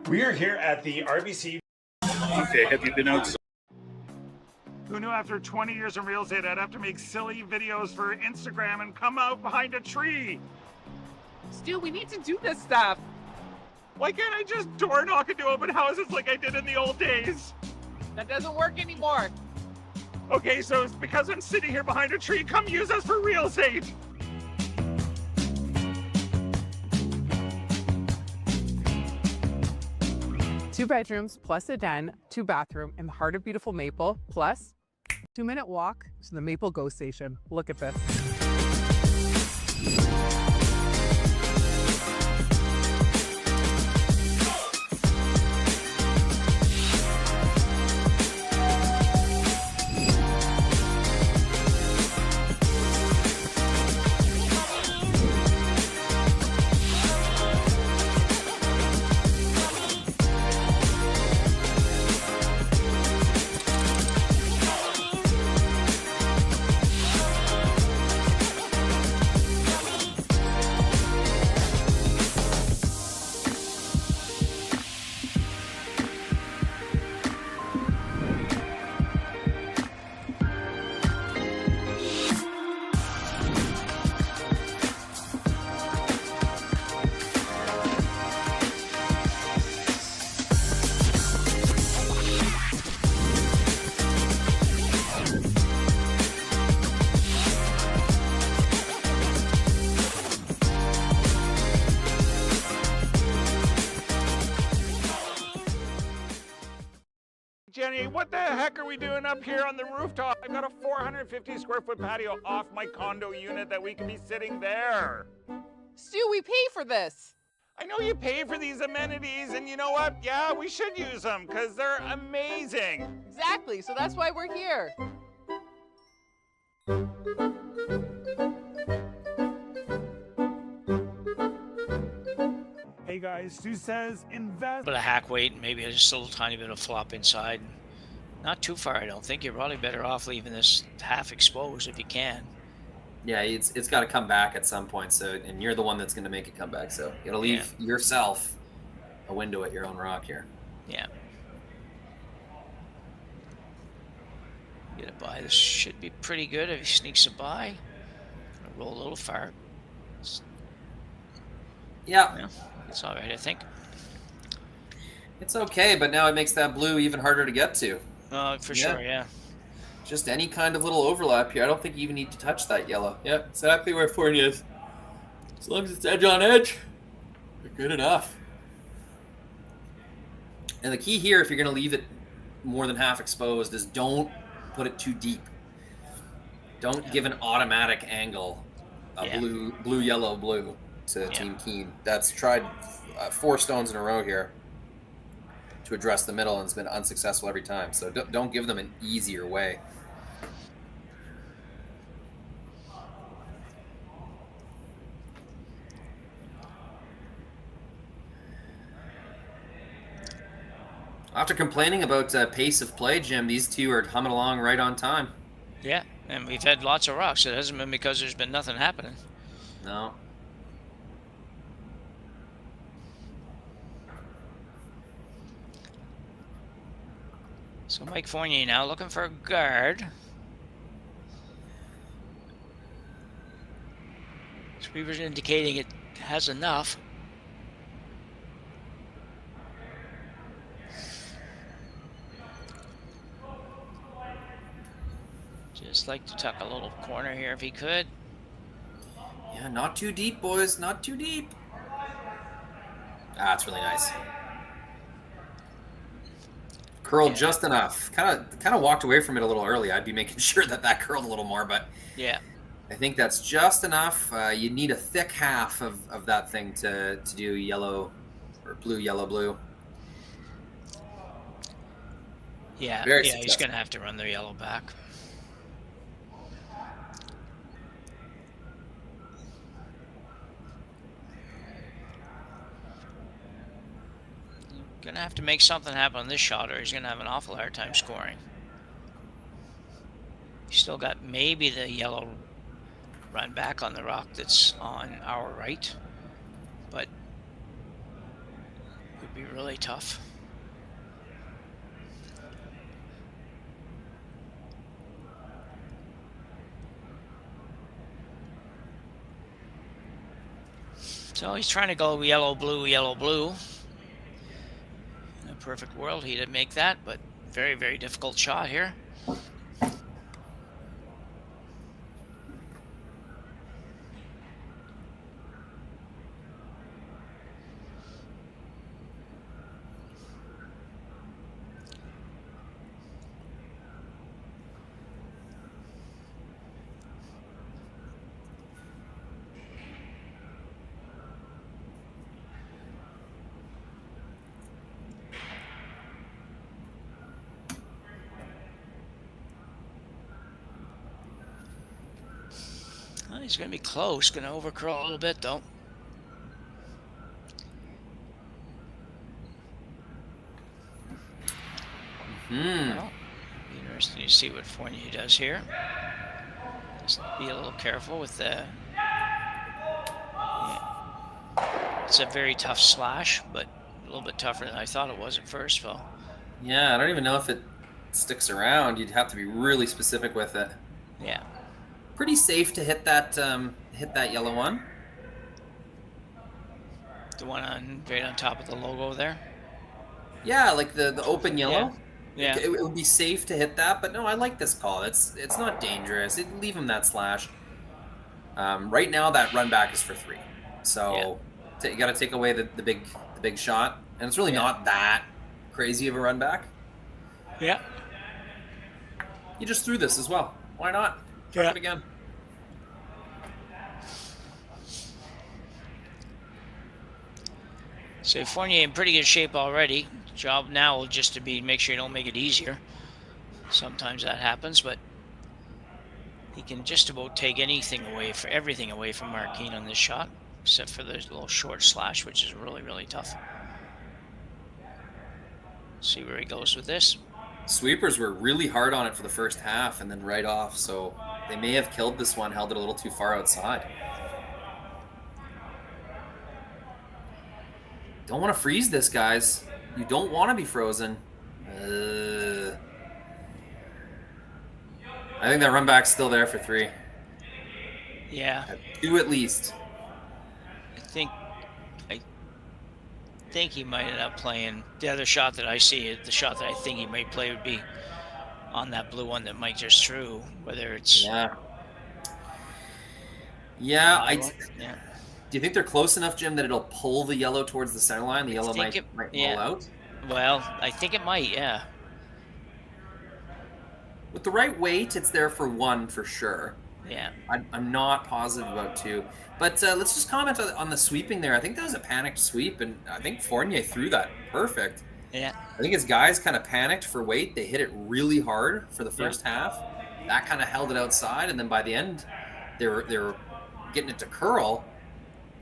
We are here at the RBC. Okay, have you been out? Who knew after 20 years in real estate I'd have to make silly videos for Instagram and come out behind a tree? Stu, we need to do this stuff. Why can't I just door knock into open houses like I did in the old days? That doesn't work anymore. Okay, so it's because I'm sitting here behind a tree, come use us for real estate. Two bedrooms plus a den, 2-bathroom in the heart of beautiful Maple, plus 2-minute walk to the Maple GO station. Look at this. Jenny, what the heck are we doing up here on the rooftop? I've got a 450 square foot patio off my condo unit that we can be sitting there. Stu, we pay for this. I know you pay for these amenities, and you know what? Yeah, we should use them because they're amazing. Exactly, so that's why we're here. Hey guys, Stu says invest. But a hack weight, maybe just a little tiny bit of flop inside. Not too far, I don't think. You're probably better off leaving this half exposed if you can. Yeah, it's got to come back at some point. So, and you're the one that's going to make it come back. So you got to leave yourself a window at your own rock here. Yeah. Get a buy. This should be pretty good if he sneaks a buy. Roll a little far. Yeah. It's all right, I think. It's okay, but now it makes that blue even harder to get to. For sure, yeah. Just any kind of little overlap here. I don't think you even need to touch that yellow. Yep, exactly where Fournier is. As long as it's edge on edge, you're good enough. And the key here, if you're going to leave it more than half exposed, is don't put it too deep. Don't give an automatic angle, blue, yellow, blue to Team Kean. That's tried 4 stones in a row here to address the middle, and it's been unsuccessful every time. So don't give them an easier way. After complaining about pace of play, Jim, these two are humming along right on time. Yeah, and we've had lots of rocks. It hasn't been because there's been nothing happening. No. So Mike Fournier now looking for a guard. Weaver's indicating it has enough. Just like to tuck a little corner here if he could. Yeah, not too deep, boys. Not too deep. That's really nice. Curled just enough. Kind of walked away from it a little early. I'd be making sure that curled a little more, but yeah, I think that's just enough. You need a thick half of that thing to do yellow or blue, yellow, blue. Yeah, Very yeah, he's going to have to run the yellow back. Gonna have to make something happen on this shot, or he's gonna have an awful hard time scoring. He's still got maybe the yellow run back on the rock that's on our right, but Could be really tough. So he's trying to go yellow, blue, yellow, blue. In a perfect world, he'd make that, but very, very difficult shot here. Well, he's going to be close. Going to overcurl a little bit, though. Well, be interesting to see what Fournier does here. Just be a little careful with the... Yeah. It's a very tough slash, but a little bit tougher than I thought it was at first, Phil. Yeah, I don't even know if it sticks around. You'd have to be really specific with it. Yeah. Pretty safe to hit that yellow one. The one right on top of the logo there. Yeah, like the open yellow. Yeah. It would be safe to hit that, but no, I like this call. It's not dangerous. Leave him that slash. Right now, that run back is for 3. So you got to take away the big shot, and it's really not that crazy of a run back. Yeah. You just threw this as well. Why not? Try it again. So Fournier in pretty good shape already. Job now will just to be make sure you don't make it easier. Sometimes that happens, but he can just about take everything away from Mark Kean on this shot, except for the little short slash, which is really, really tough. See where he goes with this. Sweepers were really hard on it for the first half and then right off, so they may have killed this one, held it a little too far outside. Don't want to freeze this, guys. You don't want to be frozen. I think that run back's still there for 3. Yeah. 2 at least. I think he might end up playing the other shot that I see. The shot that I think he might play would be on that blue one that Mike just threw. Whether it's yeah. Do you think they're close enough, Jim, that it'll pull the yellow towards the center line? The yellow might roll out? Well, I think it might, yeah. With the right weight, it's there for 1 for sure. Yeah. I'm not positive about 2. But let's just comment on the sweeping there. I think that was a panicked sweep, and I think Fournier threw that perfect. Yeah. I think his guys kind of panicked for weight. They hit it really hard for the first half. That kind of held it outside, and then by the end, they were getting it to curl.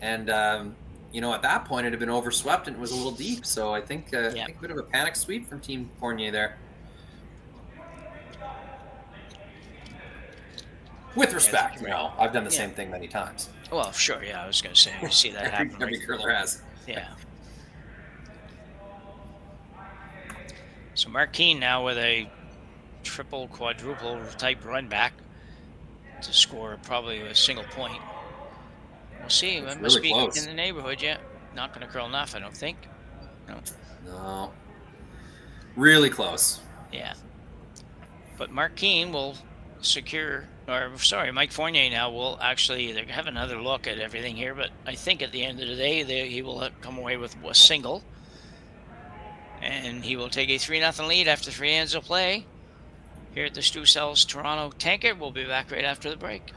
And, at that point, it had been overswept and it was a little deep. So I think a bit of a panic sweep from Team Fournier there. With respect, I've done the same thing many times. Well, sure, yeah. I was going to say, you see that happen. Every curler has. Yeah. So Mark Kean now with a triple, quadruple type run back to score probably a single point. We'll see. It must be close. In the neighborhood, yeah. Not going to curl enough, I don't think. No. Really close. Yeah. But Mark Kean will Mike Fournier now will actually have another look at everything here, but I think at the end of the day, he will come away with a single. And he will take a 3-0 lead after 3 hands of play here at the Stu Sells Toronto Tankard. We'll be back right after the break.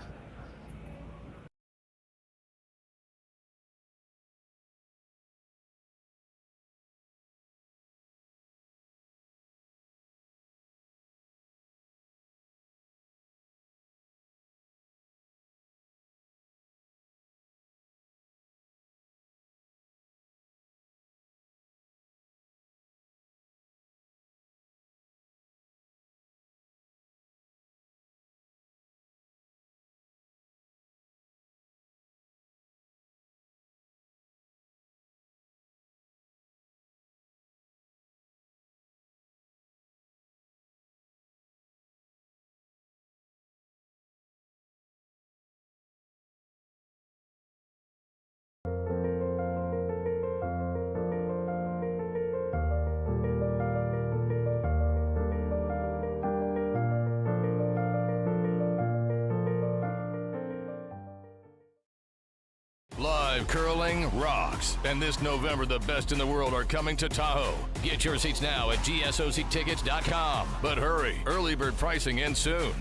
Live curling rocks. And this November, the best in the world are coming to Tahoe. Get your seats now at gsoctickets.com. But hurry, early bird pricing ends soon.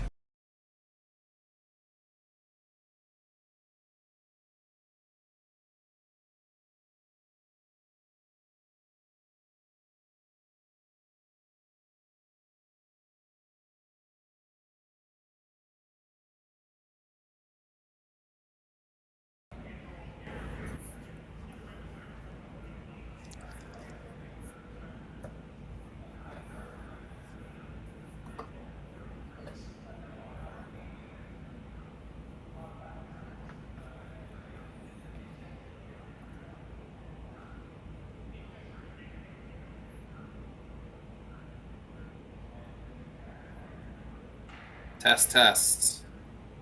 Test.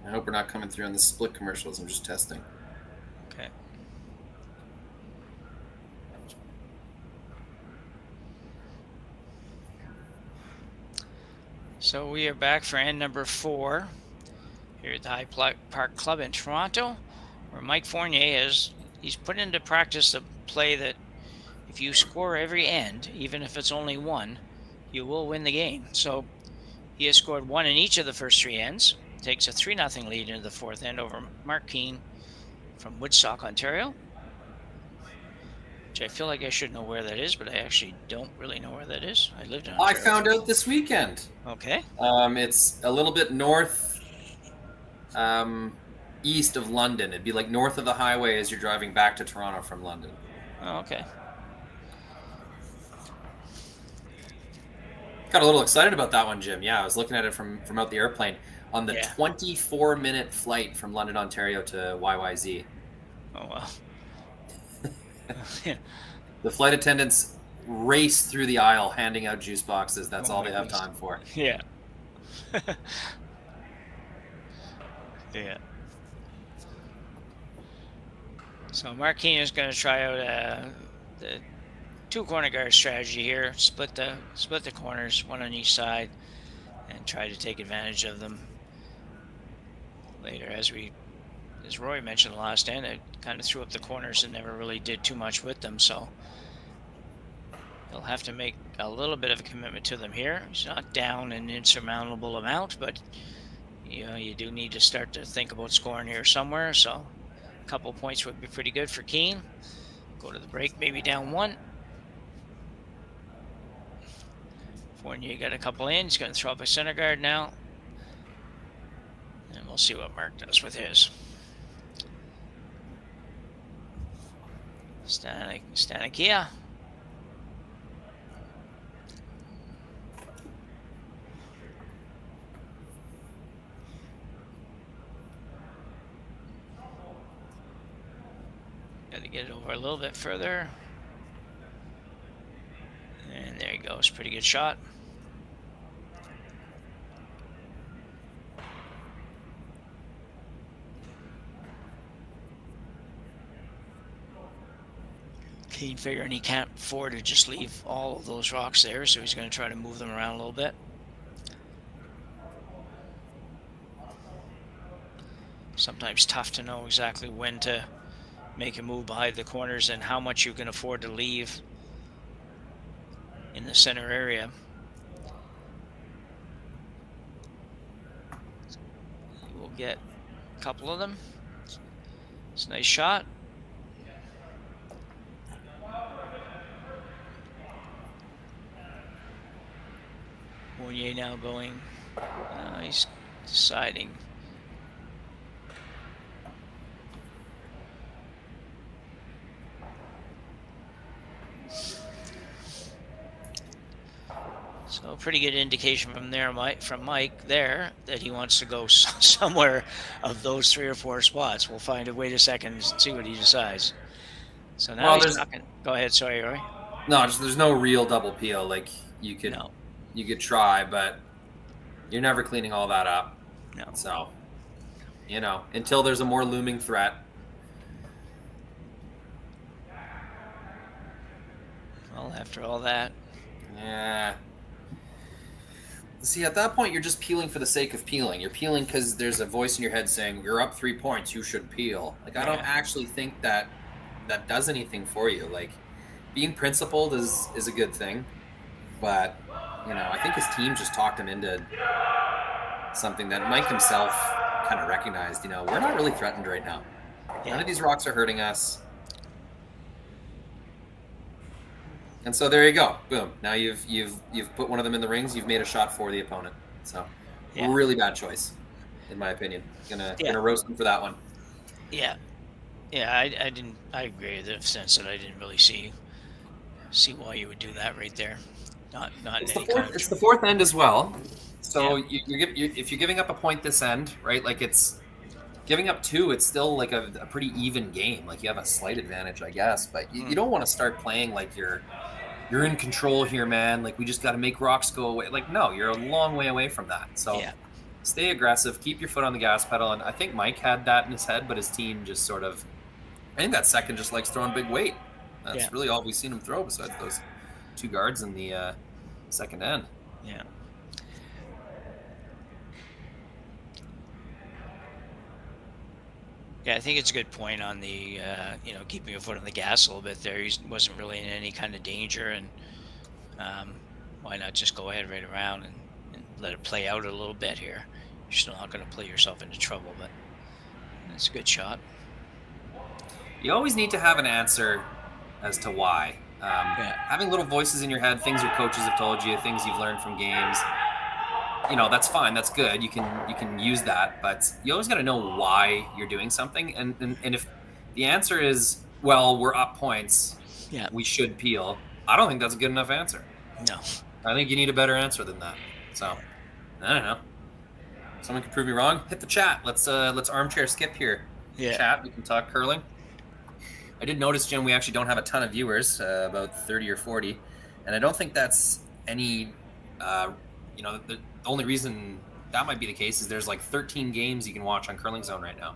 I hope we're not coming through on the split commercials. I'm just testing. Okay. So we are back for end number 4 here at the High Park Club in Toronto, where Mike Fournier he's put into practice a play that if you score every end, even if it's only one, you will win the game. So he has scored 1 in each of the first 3 ends. Takes a 3-0 lead into the 4th end over Mark Kean from Woodstock, Ontario. Which I feel like I should know where that is, but I actually don't really know where that is. I lived in Ontario. I found out this weekend. Okay. It's a little bit north, east of London. It'd be like north of the highway as you're driving back to Toronto from London. Oh, okay. Got a little excited about that one, Jim. Yeah, I was looking at it from out the airplane on the 24-minute flight from London, Ontario to YYZ. Oh, well. The flight attendants race through the aisle handing out juice boxes. That's all they have time for. Yeah. Yeah. So Mark Kean is going to try out the 2 corner guard strategy here. Split the corners, 1 on each side, and try to take advantage of them later. As Roy mentioned the last end, it kind of threw up the corners and never really did too much with them. So he'll have to make a little bit of a commitment to them here. He's not down an insurmountable amount, but you do need to start to think about scoring here somewhere. So a couple points would be pretty good for Kean. Go to the break, maybe down 1. Fournier got a couple in. He's going to throw up a center guard now. And we'll see what Mark does with his. Stanikia. Got to get it over a little bit further. And there he goes. Pretty good shot. Kean figuring he can't afford to just leave all of those rocks there, so he's going to try to move them around a little bit. Sometimes tough to know exactly when to make a move behind the corners and how much you can afford to leave in the center area. We'll get a couple of them. It's a nice shot. Fournier now going, he's deciding. So pretty good indication from Mike there that he wants to go somewhere of those 3 or 4 spots. We'll wait a second and see what he decides. So now he's talking. Go ahead, sorry, Roy. No, there's no real double peel. Like you could try, but you're never cleaning all that up. No. So, until there's a more looming threat. Well, after all that. Yeah. See, at that point, you're just peeling for the sake of peeling. You're peeling because there's a voice in your head saying, you're up 3 points, you should peel. Like, I don't actually think that that does anything for you. Like, being principled is a good thing, but I think his team just talked him into something that Mike himself kind of recognized. We're not really threatened right now. None of these rocks are hurting us. And so there you go. Boom. Now you've put one of them in the rings. You've made a shot for the opponent. So really bad choice, in my opinion. Gonna roast him for that one. Yeah. Yeah, I agree in the sense that I didn't really see why you would do that right there. Not It's in any it's the fourth end as well. So if you're giving up a point this end, right? Like, it's giving up 2. It's still like a pretty even game. Like, you have a slight advantage, I guess, but you don't want to start playing like you're in control here, man. Like, we just got to make rocks go away. Like, no, you're a long way away from that. So stay aggressive, keep your foot on the gas pedal. And I think Mike had that in his head, but his team just sort of, I think that second just likes throwing big weight. That's really all we've seen him throw besides those 2 guards in the second end. Yeah. Yeah, I think it's a good point on the, keeping your foot on the gas a little bit there. He wasn't really in any kind of danger, and why not just go ahead right around and let it play out a little bit here. You're still not going to play yourself into trouble, but it's a good shot. You always need to have an answer as to why. Having little voices in your head, things your coaches have told you, things you've learned from games, that's fine. That's good. You can use that, but you always got to know why you're doing something. And if the answer is, well, we're up points, we should peel, I don't think that's a good enough answer. No. I think you need a better answer than that. So, I don't know. Someone can prove me wrong. Hit the chat. Let's armchair skip here. Yeah. Chat. We can talk curling. I did notice, Jim, we actually don't have a ton of viewers, about 30 or 40, and I don't think that's any. The only reason that might be the case is there's like 13 games you can watch on Curling Zone right now.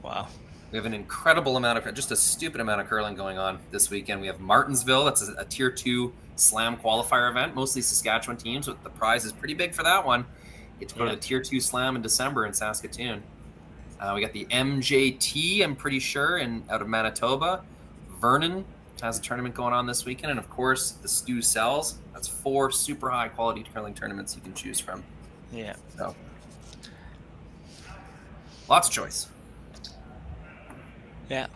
Wow. We have an incredible amount of, just a stupid amount of curling going on this weekend. We have Martinsville. That's a Tier 2 Slam qualifier event, mostly Saskatchewan teams. But the prize is pretty big for that one. You get to go to the Tier 2 Slam in December in Saskatoon. We got the MJT, I'm pretty sure, out of Manitoba. Vernon has a tournament going on this weekend. And, of course, the Stu Cells. That's 4 super high-quality curling tournaments you can choose from. Yeah. So, lots of choice. Yeah.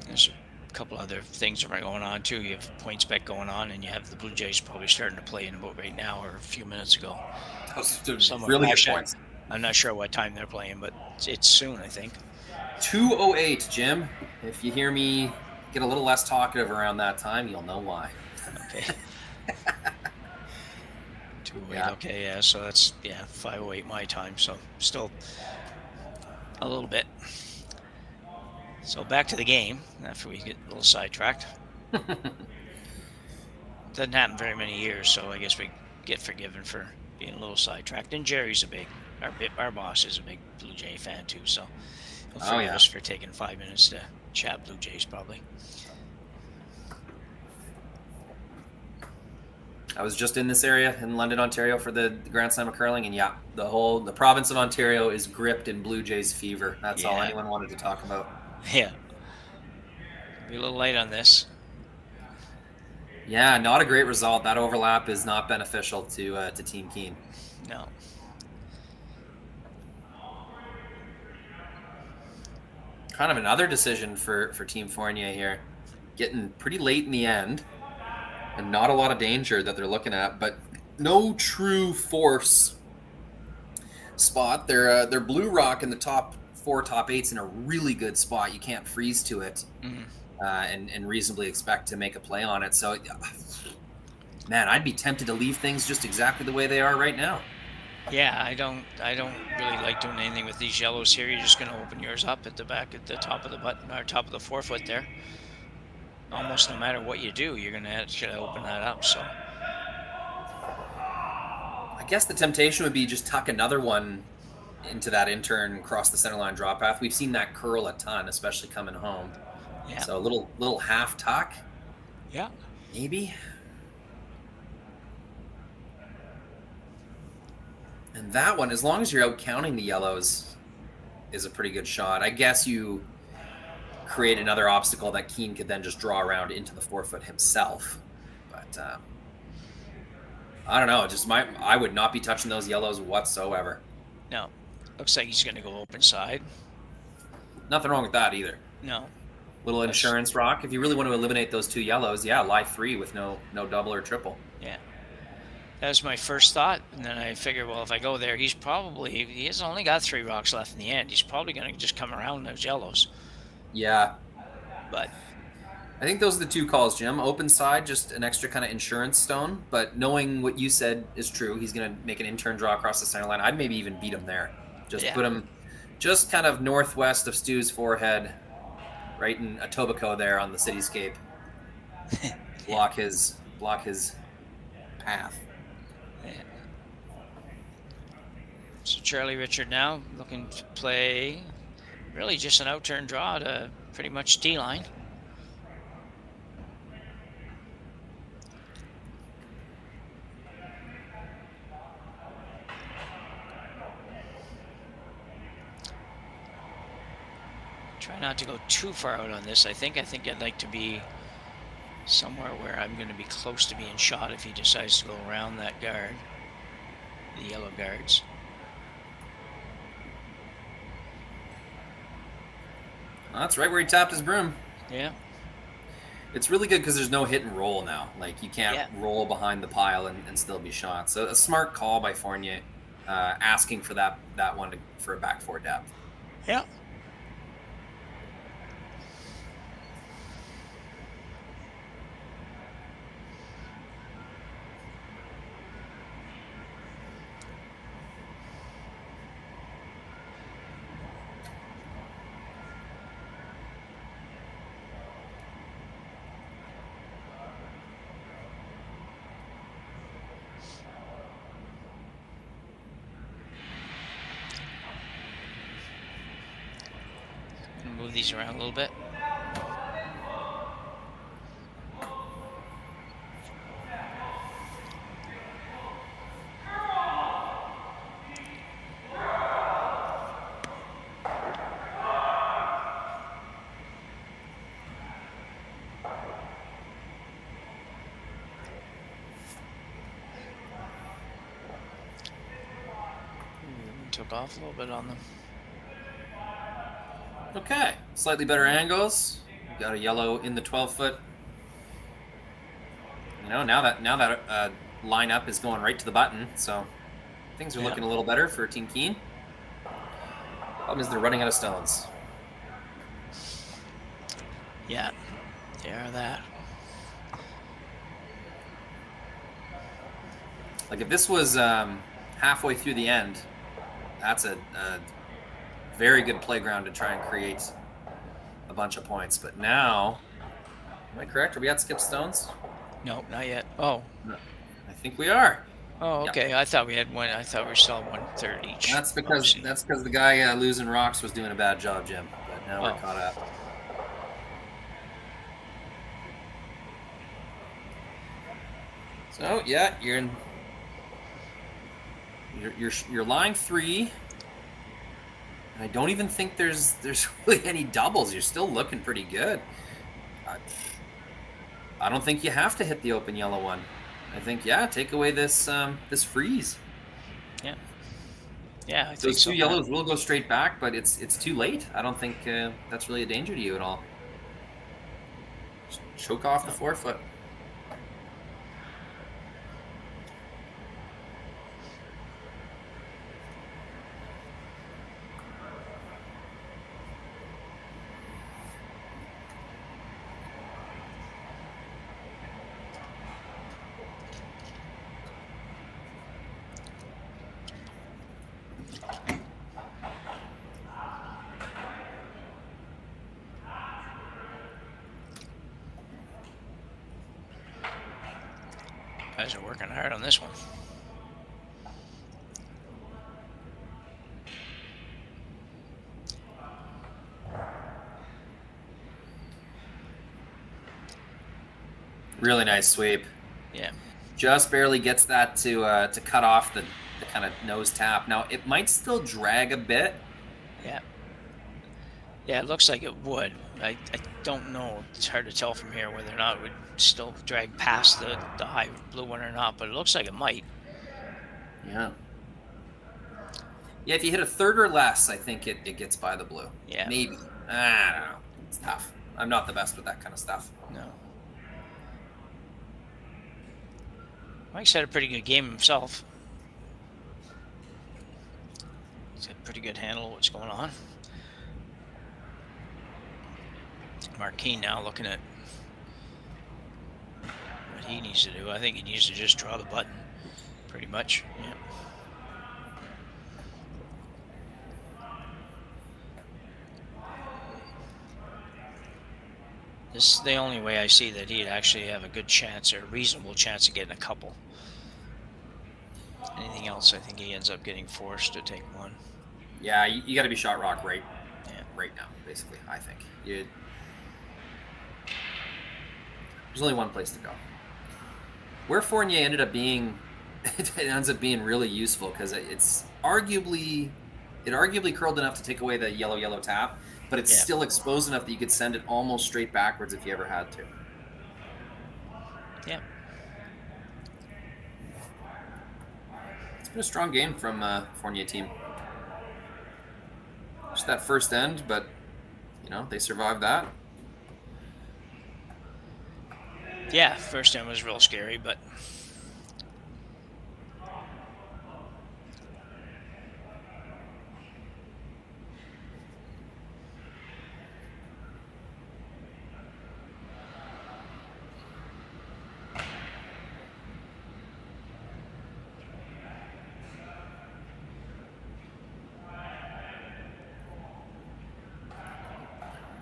There's a couple other things that are going on, too. You have PointsBet going on, and you have the Blue Jays probably starting to play in about right now or a few minutes ago. Those really good points. I'm not sure what time they're playing, but it's soon, I think. 2:08, Jim. If you hear me get a little less talkative around that time, you'll know why. Okay. 2:08. Okay, yeah. So that's 5:08 my time. So still a little bit. So back to the game after we get a little sidetracked. Doesn't happen very many years, so I guess we get forgiven for being a little sidetracked. And Jerry's our boss is a big Blue Jay fan too, so he'll forgive us for taking 5 minutes to chat Blue Jays probably. I was just in this area in London, Ontario for the Grand Slam of curling, and the province of Ontario is gripped in Blue Jays fever. That's all anyone wanted to talk about. Yeah. Be a little late on this. Yeah, not a great result. That overlap is not beneficial to Team Kean. No. Kind of another decision for Team Fournier here. Getting pretty late in the end. And not a lot of danger that they're looking at, but no true force spot. They're blue rock in the top 4, top 8's in a really good spot. You can't freeze to it and reasonably expect to make a play on it. So, man, I'd be tempted to leave things just exactly the way they are right now. Yeah, I don't really like doing anything with these yellows here. You're just going to open yours up at the back at the top of the button or top of the forefoot there. Almost no matter what you do, you're going to have to open that up. So I guess the temptation would be just tuck another one into that intern cross the center line drop path. We've seen that curl a ton, especially coming home. Yeah. So a little half tuck. Yeah. Maybe. And that one, as long as you're out counting the yellows, is a pretty good shot. I guess you create another obstacle that Kean could then just draw around into the 4-foot himself. But I don't know. I would not be touching those yellows whatsoever. No. Looks like he's going to go open side. Nothing wrong with that either. No. Little insurance rock. If you really want to eliminate those 2 yellows, yeah, lie 3 with no double or triple. Yeah. That was my first thought, and then I figured, well, if I go there, he has only got 3 rocks left in the end. He's probably going to just come around those yellows. Yeah. But I think those are the 2 calls, Jim. Open side, just an extra kind of insurance stone, but knowing what you said is true, he's going to make an in-turn draw across the center line. I'd maybe even beat him there. Just put him just kind of northwest of Stu's forehead, right in Etobicoke there on the cityscape. Block his path. yeah. So Charlie Richard now looking to play really just an out-turn draw to pretty much D-line. Try not to go too far out on this. I think I'd like to be somewhere where I'm going to be close to being shot if he decides to go around that guard, the yellow guards. Well, that's right where he tapped his broom. Yeah. It's really good because there's no hit and roll now. Like, you can't roll behind the pile and still be shot. So a smart call by Fournier, asking for that one for a back 4 depth. Yeah. Move these around a little bit. Took off a little bit on them. Okay, slightly better angles. We've got a yellow in the 12-foot. You know, now that lineup is going right to the button, so things are looking a little better for Team Kean. Problem is they're running out of stones. Yeah, they are that. Like, if this was halfway through the end, that's a very good playground to try and create a bunch of points. But now, am I correct? Are we at skip stones? No, not yet. Oh. No, I think we are. Oh, okay. Yeah. I thought we had one. I thought we still had 1/3 each. That's because the guy losing rocks was doing a bad job, Jim. But now we're caught up. So yeah, you're line 3. And I don't even think there's really any doubles. You're still looking pretty good. I don't think you have to hit the open yellow one. I think take away this this freeze. Yeah. Yeah, I think those so. Two yellows will go straight back, but it's too late. I don't think that's really a danger to you at all. Just choke off the 4-foot. Guys are working hard on this one. Really nice sweep. Yeah. Just barely gets that to cut off the kind of nose tap. Now, it might still drag a bit. Yeah. Yeah, it looks like it would. I don't know. It's hard to tell from here whether or not it would still drag past the high blue one or not, but it looks like it might. Yeah. Yeah, if you hit a third or less, I think it gets by the blue. Yeah. Maybe. I don't know. It's tough. I'm not the best with that kind of stuff. No. Mike's had a pretty good game himself. He's got a pretty good handle of what's going on. Mark Kean now looking at what he needs to do. I think he needs to just draw the button, pretty much. Yeah. This is the only way I see that he'd actually have a good chance or a reasonable chance of getting a couple. Anything else, I think he ends up getting forced to take one. Yeah, you got to be shot rock right now, basically, I think. There's only one place to go. Where Fournier ended up being, it ends up being really useful because it arguably curled enough to take away the yellow tap, but it's still exposed enough that you could send it almost straight backwards if you ever had to. Yeah. It's been a strong game from Fournier team. Just that first end, but they survived that. Yeah, first end was real scary, but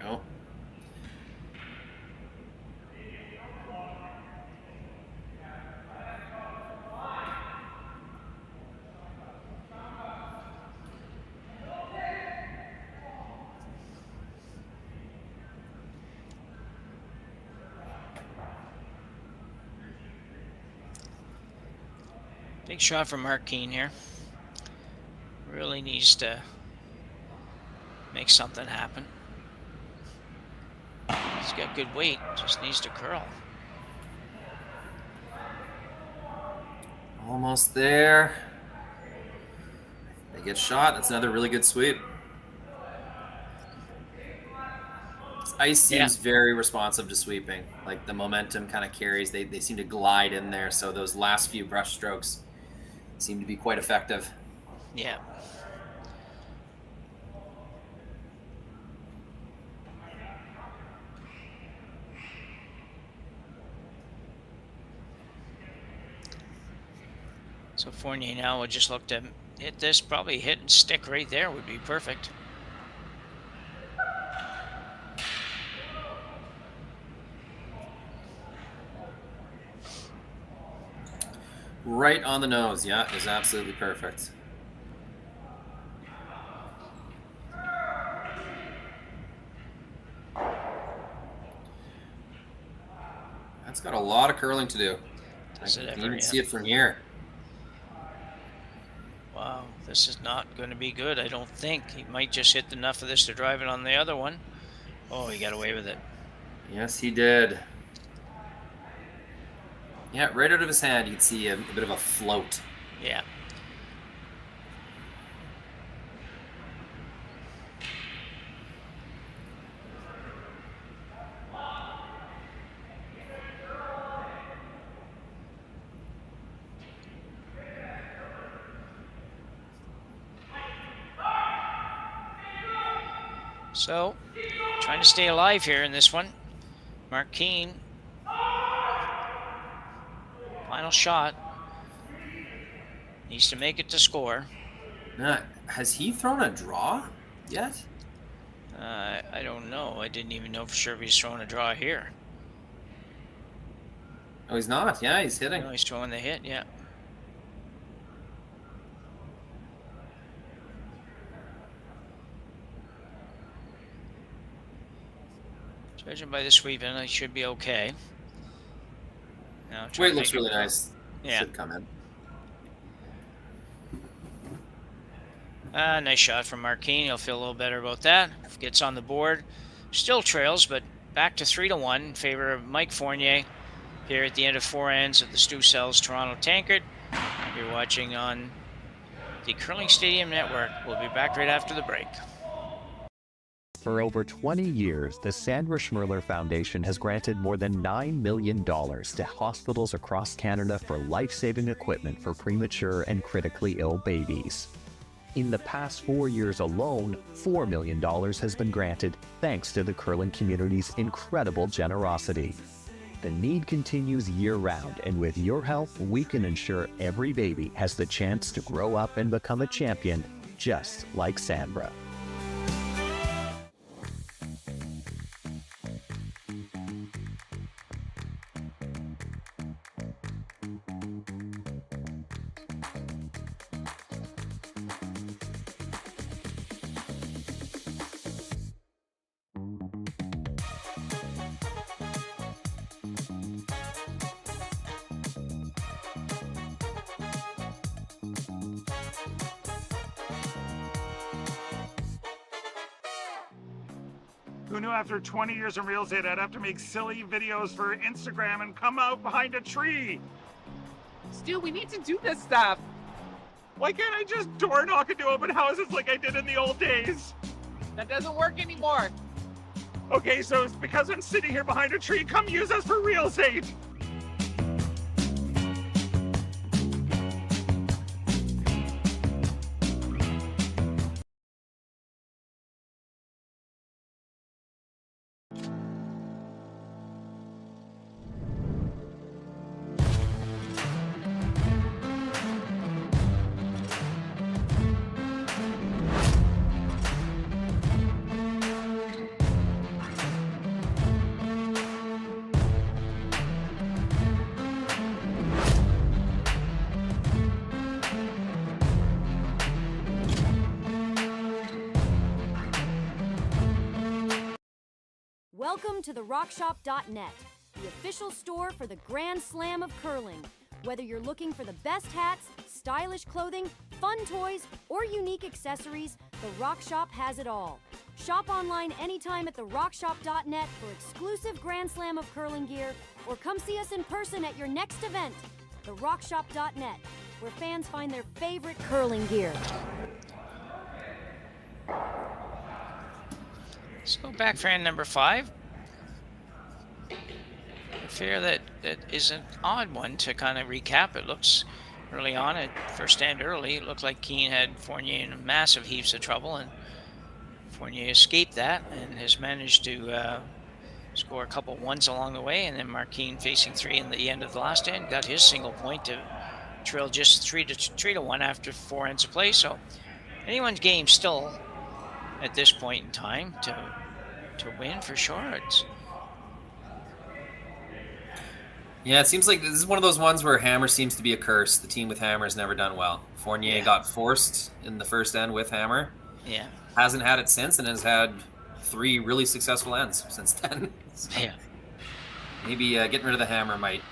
No. big shot from Mark Kean here. Really needs to make something happen. He's got good weight, just needs to curl. Almost there. They get shot. That's another really good sweep. This ice seems very responsive to sweeping. Like the momentum kind of carries. They seem to glide in there. So those last few brush strokes seem to be quite effective. Yeah. So Fournier now would just look to hit this, probably hit and stick right there would be perfect. Right on the nose. Yeah, it was absolutely perfect. That's got a lot of curling to do. Does it I ever, can even see it from here. Wow, this is not going to be good, I don't think. He might just hit enough of this to drive it on the other one. Oh, he got away with it. Yes, he did. Yeah, right out of his hand, you can see a bit of a float. Yeah. So, trying to stay alive here in this one. Mark Kean. Final shot. Needs to make it to score. Has he thrown a draw yet? I don't know. I didn't even know for sure if he's throwing a draw here. Oh, he's not. Yeah, he's hitting. No, he's throwing the hit, yeah. Judging by the sweeping, I should be okay. Now, Weight looks really nice. Yeah. Should come in. Nice shot from Mark Kean. He'll feel a little better about that. Gets on the board. still trails, but back to 3-1 in favor of Mike Fournier here at the end of 4 ends of the Stu Sells Toronto Tankard. You're watching on the Curling Stadium Network. We'll be back right after the break. For over 20 years, the Sandra Schmirler Foundation has granted more than $9 million to hospitals across Canada for life-saving equipment for premature and critically ill babies. In the past 4 years alone, $4 million has been granted thanks to the curling community's incredible generosity. The need continues year-round, and with your help, we can ensure every baby has the chance to grow up and become a champion, just like Sandra. Who knew after 20 years in real estate I'd have to make silly videos for Instagram and come out behind a tree? Stu, we need to do this stuff. Why can't I just door knock into open houses like I did in the old days? That doesn't work anymore. Okay, so it's because I'm sitting here behind a tree. Come use us for real estate. Welcome to therockshop.net, the official store for the Grand Slam of curling. Whether you're looking for the best hats, stylish clothing, fun toys, or unique accessories, the Rock Shop has it all. Shop online anytime at therockshop.net for exclusive Grand Slam of curling gear, or come see us in person at your next event. Therockshop.net, where fans find their favorite curling gear. Let's go back for end number 5. I fear that is an odd one to kind of recap. It looks early on at first end early. It looked like Kean had Fournier in massive heaps of trouble, and Fournier escaped that and has managed to score a couple ones along the way. And then Mark Kean, facing 3 in the end of the last end, got his single point to trail just 3-1 after 4 ends of play. So anyone's game still at this point in time to win for sure. Yeah, it seems like this is one of those ones where Hammer seems to be a curse. The team with Hammer has never done well. Fournier got forced in the first end with Hammer. Yeah. Hasn't had it since, and has had 3 really successful ends since then. So yeah. Maybe getting rid of the Hammer might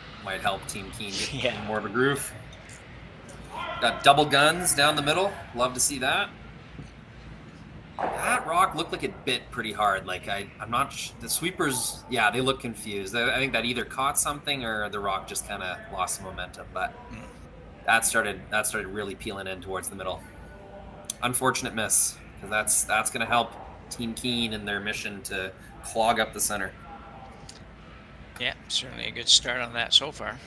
help Team Kean get in more of a groove. Got double guns down the middle. Love to see that. That rock looked like it bit pretty hard. Like I'm not the sweepers. Yeah, they look confused. I think that either caught something or the rock just kind of lost some momentum. But that started really peeling in towards the middle. Unfortunate miss, because that's going to help Team Kean in their mission to clog up the center. Yeah, certainly a good start on that so far.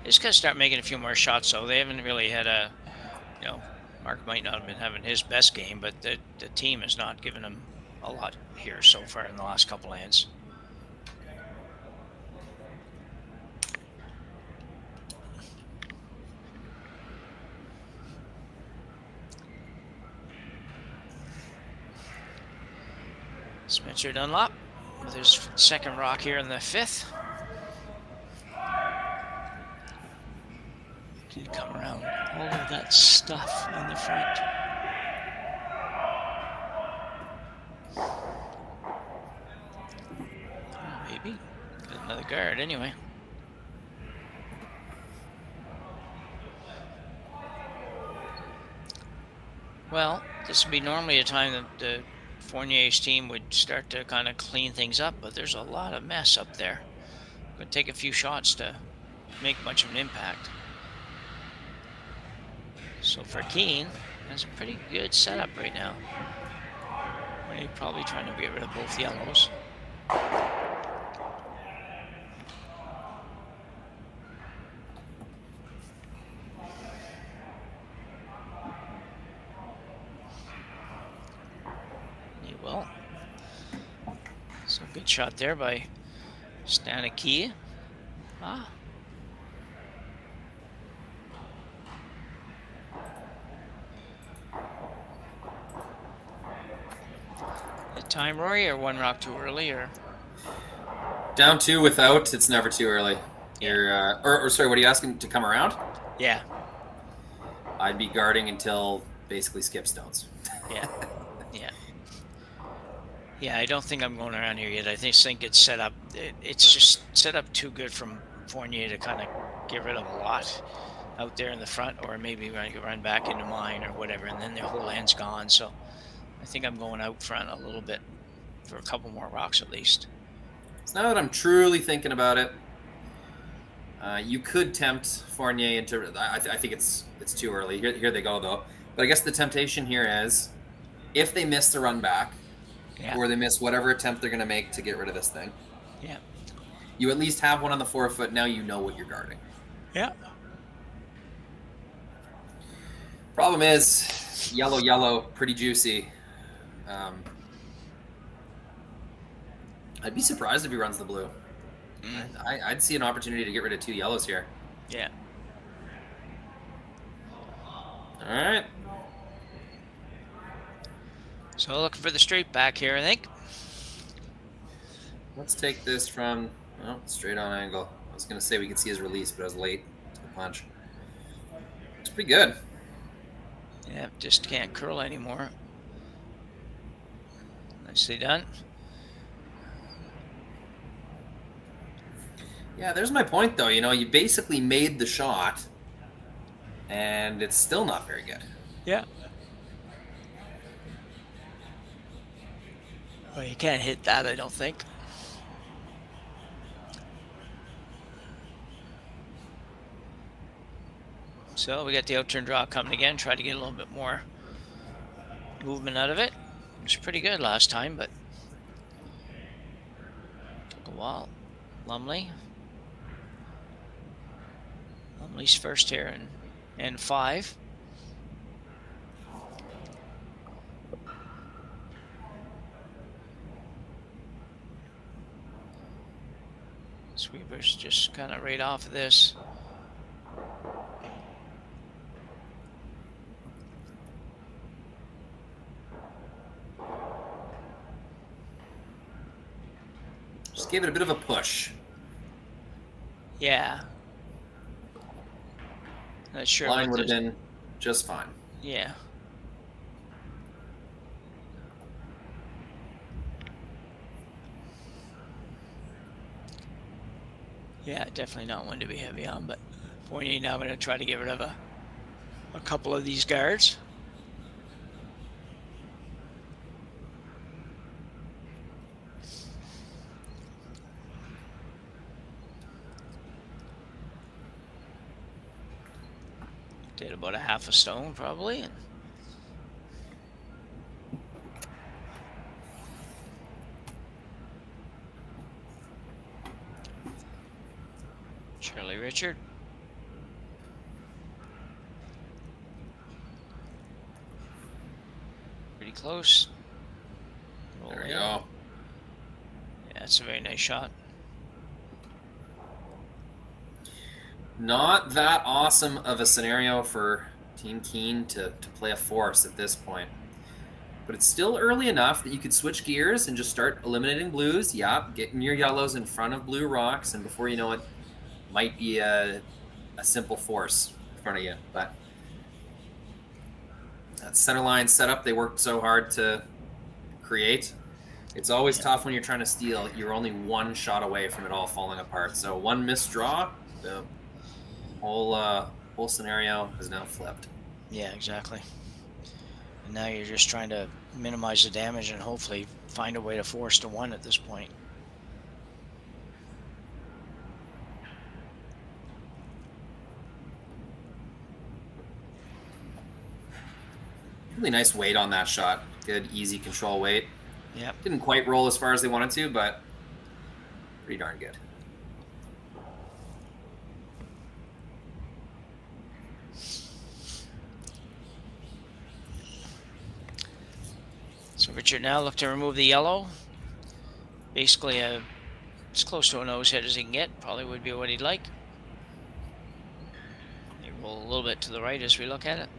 They just got to start making a few more shots, though. They haven't really had Mark might not have been having his best game, but the team has not given him a lot here so far in the last couple ends. Spencer Dunlop with his second rock here in the 5th. Did come around all of that stuff in the front. Oh, maybe. Got another guard anyway. Well, this would be normally a time that Fournier's team would start to kind of clean things up, but there's a lot of mess up there. Could take a few shots to make much of an impact. So for Kean, that's a pretty good setup right now. Fournier probably trying to get rid of both yellows. He will. So good shot there by Kean. Ah. The time, Rory, or one rock too early, or Down 2 without, it's never too early. You're, or sorry, what are you asking, to come around? yeah, I'd be guarding until basically skip stones. yeah, yeah, yeah. I don't think I'm going around here yet. I think it's set up. It's just set up too good from Fournier to kind of get rid of a lot out there in the front, or maybe run back into mine or whatever, and then the whole end's gone. So I think I'm going out front a little bit for a couple more rocks at least. So now that I'm truly thinking about it, you could tempt Fournier into. I think it's too early. Here they go though. But I guess the temptation here is, if they miss the run back, or they miss whatever attempt they're going to make to get rid of this thing. Yeah. You at least have one on the forefoot. Now you know what you're guarding. Yeah. Problem is, yellow, pretty juicy. I'd be surprised if he runs the blue. I'd see an opportunity to get rid of 2 yellows here. Yeah. All right. So looking for the straight back here, I think. Let's take this from straight on angle. I was going to say we could see his release, but I was late to the punch. It's pretty good. Yeah, just can't curl anymore. Nicely done. Yeah, there's my point, though. You basically made the shot, and it's still not very good. Yeah. Well, you can't hit that, I don't think. So we got the out-turn draw coming again. Try to get a little bit more movement out of it. It was pretty good last time, but took a while. Lumley's first here and 5. Sweeper's just kind of right off of this. Just gave it a bit of a push. Yeah. Not sure. Line would have been just fine. Yeah. Yeah, definitely not one to be heavy on, but Fournier now going to try to get rid of a couple of these guards. Did about a half a stone probably. And Charlie Richard. Pretty close. There we go. Yeah, that's a very nice shot. Not that awesome of a scenario for Team Kean to play a force at this point. But it's still early enough that you could switch gears and just start eliminating blues. Yeah, getting your yellows in front of blue rocks, and before you know it, might be a simple force in front of you. But that center line setup they worked so hard to create, it's always tough when you're trying to steal. You're only one shot away from it all falling apart. So one missed draw, the whole scenario has now flipped. Yeah, exactly. And now you're just trying to minimize the damage and hopefully find a way to force to 1 at this point. Really nice weight on that shot. Good, easy control weight. Yep. Didn't quite roll as far as they wanted to, but pretty darn good. So Richard now look to remove the yellow. Basically as close to a nose hit as he can get. Probably would be what he'd like. He roll a little bit to the right as we look at it.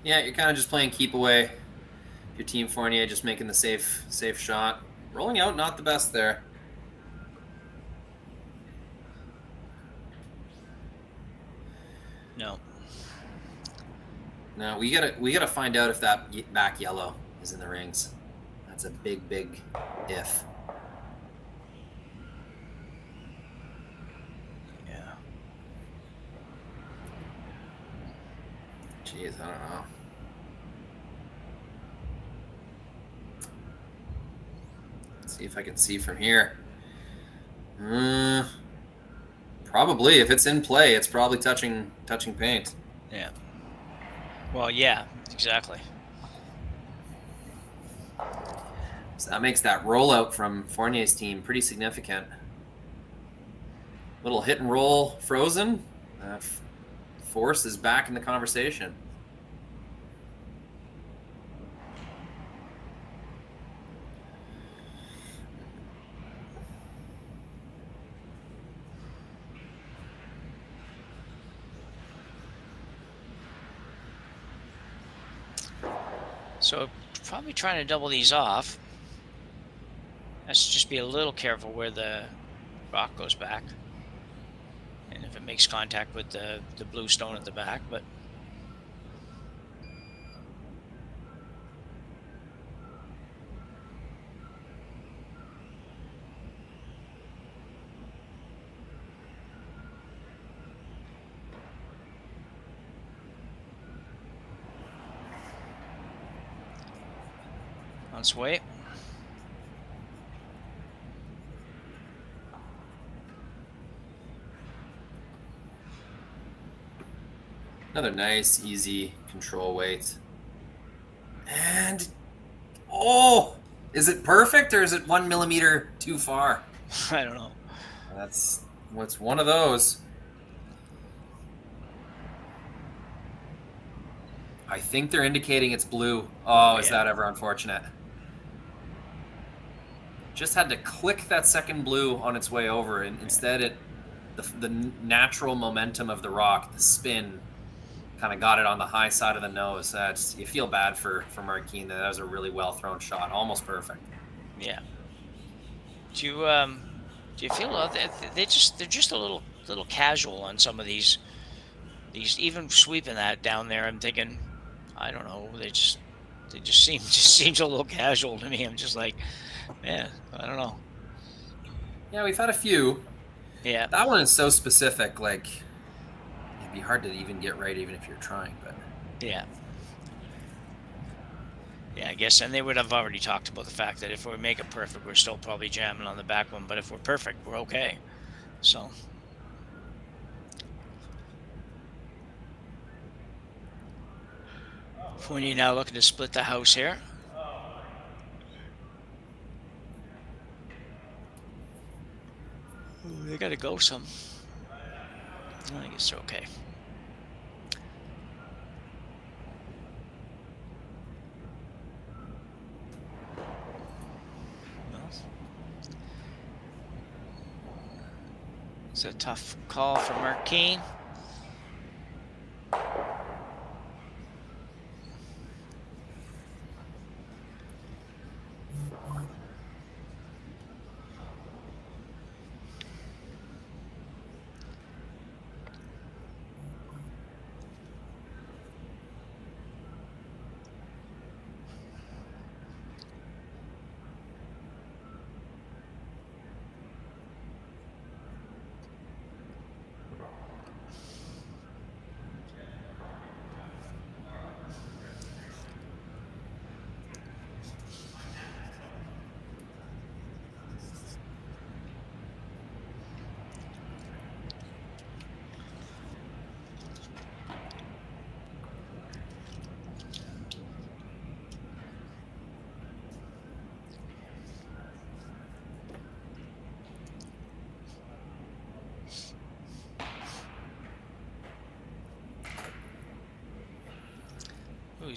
Yeah, you're kind of just playing keep away. Your team Fournier just making the safe shot. Rolling out, not the best there. No. No, we gotta find out if that back yellow is in the rings. That's a big if. Yeah. Jeez, I don't know. Let's see if I can see from here. Probably, if it's in play, it's probably touching paint. Yeah. Well, yeah, exactly. So that makes that rollout from Fournier's team pretty significant. Little hit and roll frozen. Force is back in the conversation. So probably trying to double these off. Let's just be a little careful where the rock goes back. And if it makes contact with the blue stone at the back, but let's wait. Another nice, easy control weight. And, oh, is it perfect or is it 1 millimeter too far? I don't know. That's what's one of those. I think they're indicating it's blue. Oh, is that ever unfortunate? Just had to click that second blue on its way over, and instead the natural momentum of the rock, the spin, kind of got it on the high side of the nose. You feel bad for Mark Kean. That was a really well thrown shot, almost perfect. Yeah. Do you feel they're just a little casual on some of these even sweeping that down there? I'm thinking, I don't know, they just seems a little casual to me. I'm just like, yeah, I don't know. Yeah, we've had a few. Yeah. That one is so specific, like it'd be hard to even get right even if you're trying, but yeah. Yeah, I guess, and they would have already talked about the fact that if we make it perfect, we're still probably jamming on the back one, but if we're perfect, we're okay. So Fournier now looking to split the house here. Ooh, they got to go some. I guess they're okay. Well, it's a tough call for Mark Kean.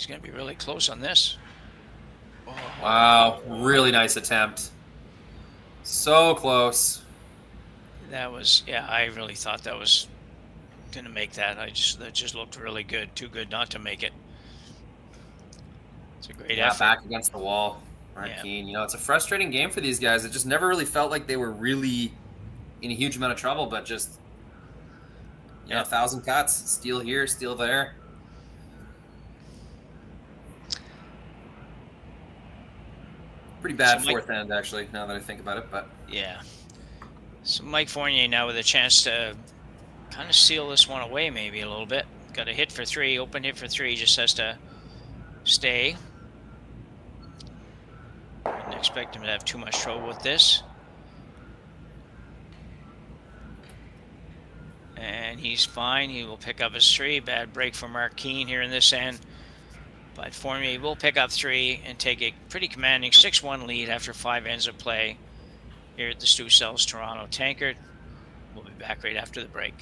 he's going to be really close on this. Oh. Wow, really nice attempt. So close. That was, yeah, I really thought that was going to make that. That just looked really good. Too good not to make it. It's a great effort. Back against the wall. Kean. You know, it's a frustrating game for these guys. It just never really felt like they were really in a huge amount of trouble, but just, you know, 1,000 cuts. Steal here, steal there. Pretty bad fourth end, actually, now that I think about it. But yeah. So Mike Fournier now with a chance to kind of seal this one away maybe a little bit. Got a hit for 3, open hit for 3, just has to stay. Didn't expect him to have too much trouble with this. And he's fine. He will pick up his 3. Bad break for Mark Kean here in this end. But Fournier will pick up 3 and take a pretty commanding 6-1 lead after 5 ends of play here at the Stu Sells Toronto Tankard. We'll be back right after the break.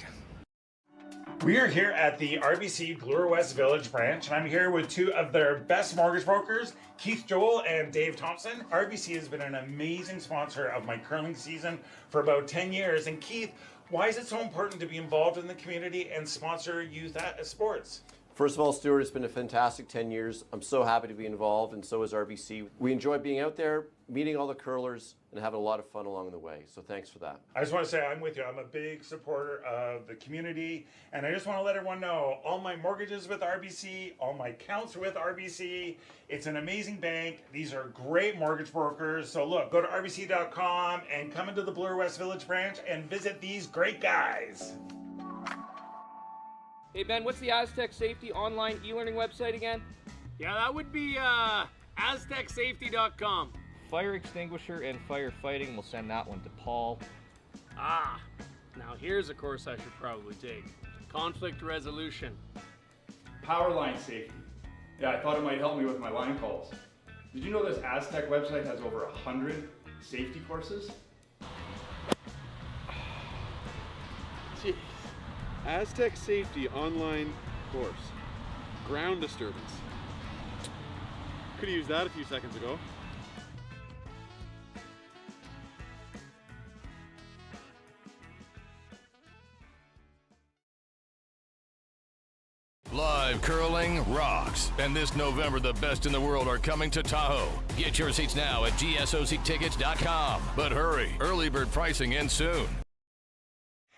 We are here at the RBC Bloor West Village branch, and I'm here with 2 of their best mortgage brokers, Keith Joel and Dave Thompson. RBC has been an amazing sponsor of my curling season for about 10 years. And Keith, why is it so important to be involved in the community and sponsor youth sports? First of all, Stuart, it's been a fantastic 10 years. I'm so happy to be involved, and so is RBC. We enjoy being out there, meeting all the curlers, and having a lot of fun along the way. So thanks for that. I just want to say I'm with you. I'm a big supporter of the community, and I just want to let everyone know all my mortgages with RBC, all my accounts with RBC. It's an amazing bank. These are great mortgage brokers. So look, go to rbc.com and come into the Bloor West Village branch and visit these great guys. Hey Ben, what's the Aztec Safety online e-learning website again? Yeah, that would be aztecsafety.com. Fire extinguisher and firefighting, we'll send that one to Paul. Ah, now here's a course I should probably take. Conflict resolution. Power line safety. Yeah, I thought it might help me with my line calls. Did you know this Aztec website has over 100 safety courses? Jeez. Aztec Safety online course. Ground disturbance. Could have used that a few seconds ago. Live curling rocks. And this November, the best in the world are coming to Tahoe. Get your seats now at GSOCtickets.com. But hurry, early bird pricing ends soon.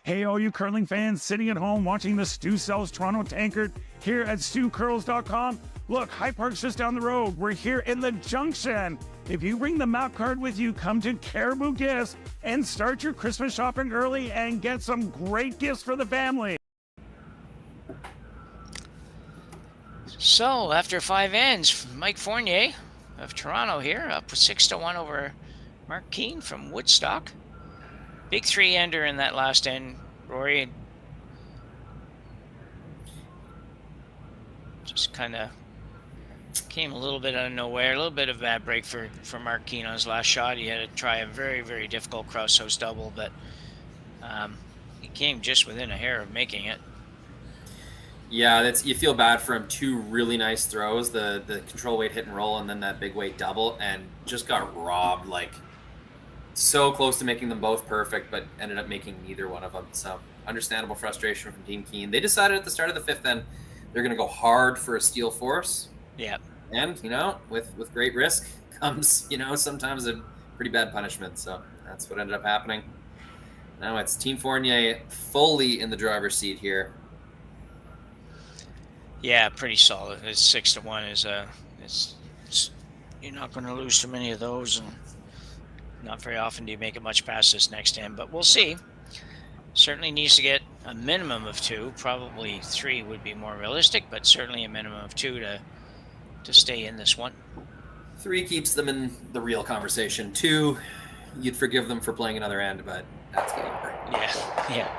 Hey, all you curling fans sitting at home watching the Stu Sells Toronto Tankard here at StuCurls.com. Look, High Park's just down the road. We're here in the Junction. If you bring the map card with you, come to Caribou Gifts and start your Christmas shopping early and get some great gifts for the family. So, after 5 ends, Mike Fournier of Toronto here, up 6-1 over Mark Kean from Woodstock. Big 3-ender in that last end, Rory. Just kind of came a little bit out of nowhere. A little bit of a bad break for Mark Kean on his last shot. He had to try a very, very difficult cross-house double, but he came just within a hair of making it. Yeah, you feel bad for him. 2 really nice throws, the control weight hit and roll, and then that big weight double, and just got robbed. Like, so close to making them both perfect, but ended up making neither one of them. So understandable frustration from Team Kean. They decided at the start of the 5th end they're going to go hard for a steal force. Yeah. And, you know, with great risk comes, you know, sometimes a pretty bad punishment. So that's what ended up happening. Now it's Team Fournier fully in the driver's seat here. Yeah, pretty solid. It's 6-1 is you're not going to lose too many of those, and not very often do you make it much past this next end, but we'll see. Certainly needs to get a minimum of 2. Probably 3 would be more realistic, but certainly a minimum of 2 to stay in this one. 3 keeps them in the real conversation. 2, you'd forgive them for playing another end, but that's game over. Yeah.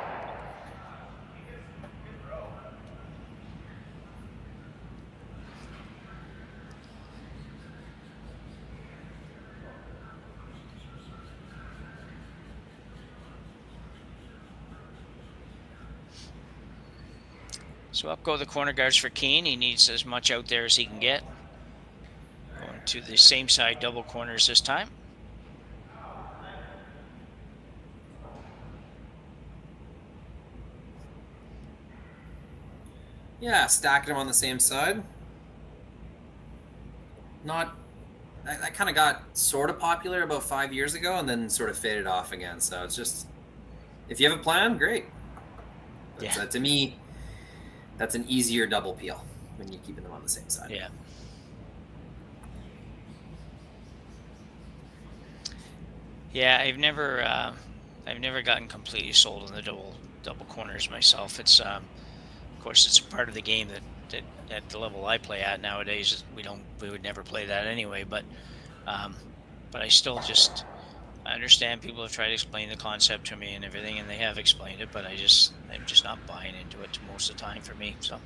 So up go the corner guards for Kean. He needs as much out there as he can get. Going to the same side double corners this time. Yeah, stacking them on the same side. Not, that kind of got sort of popular about 5 years ago and then sort of faded off again. So it's just, if you have a plan, great. But, Yeah. to me, that's an easier double peel when you're keeping them on the same side. Yeah. Yeah, I've never gotten completely sold on the double corners myself. It's of course it's a part of the game that at the level I play at nowadays we would never play that anyway. But I still I understand people have tried to explain the concept to me and everything, and they have explained it, but I'm just not buying into it most of the time for me. So.